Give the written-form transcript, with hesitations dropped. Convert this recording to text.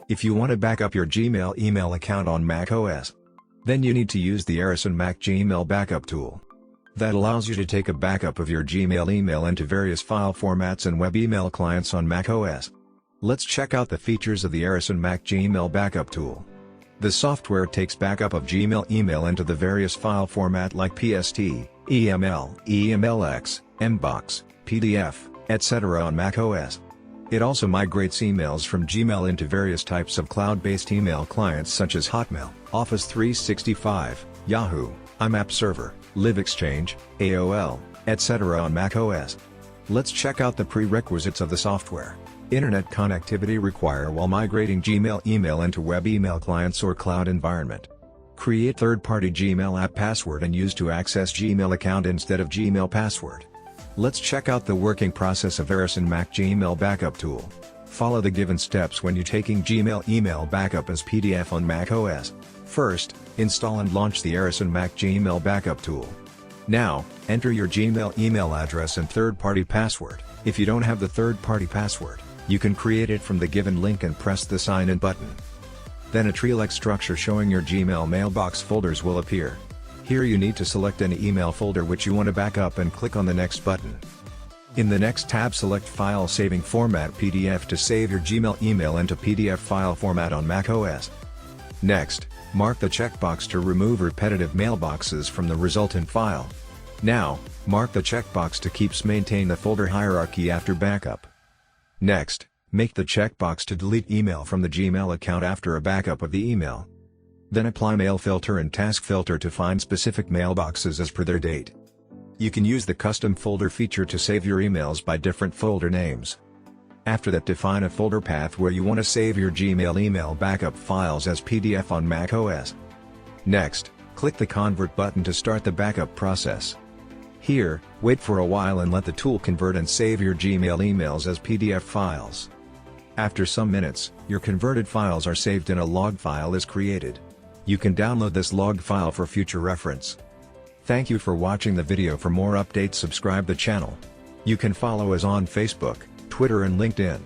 If you want to back up your Gmail email account on macOS, then you need to use the Aryson Mac Gmail Backup tool. That allows you to take a backup of your Gmail email into various file formats and web email clients on macOS. Let's check out the features of the Aryson Mac Gmail Backup tool. The software takes backup of Gmail email into the various file format like PST, EML, EMLX, MBOX, PDF, etc. on macOS. It also migrates emails from Gmail into various types of cloud-based email clients such as Hotmail, Office 365, Yahoo, IMAP Server, LiveExchange, AOL, etc. on macOS. Let's check out the prerequisites of the software. Internet connectivity required while migrating Gmail email into web email clients or cloud environment. Create third-party Gmail app password and use to access Gmail account instead of Gmail password. Let's check out the working process of Aryson Mac Gmail Backup tool. Follow the given steps when you're taking Gmail email backup as PDF on macOS. First, install and launch the Aryson Mac Gmail Backup tool. Now, enter your Gmail email address and third-party password. If you don't have the third-party password, you can create it from the given link and press the sign in button. Then a tree-like structure showing your Gmail mailbox folders will appear. Here you need to select any email folder which you want to back up and click on the next button. In the next tab, select File Saving Format PDF to save your Gmail email into PDF file format on macOS. Next, mark the checkbox to remove repetitive mailboxes from the resultant file. Now, mark the checkbox to maintain the folder hierarchy after backup. Next, make the checkbox to delete email from the Gmail account after a backup of the email. Then apply Mail Filter and Task Filter to find specific mailboxes as per their date. You can use the Custom Folder feature to save your emails by different folder names. After that, define a folder path where you want to save your Gmail email backup files as PDF on macOS. Next, click the Convert button to start the backup process. Here, wait for a while and let the tool convert and save your Gmail emails as PDF files. After some minutes, your converted files are saved and a log file is created. You can download this log file for future reference. Thank you for watching the video. For more updates, subscribe the channel. You can follow us on Facebook, Twitter and LinkedIn.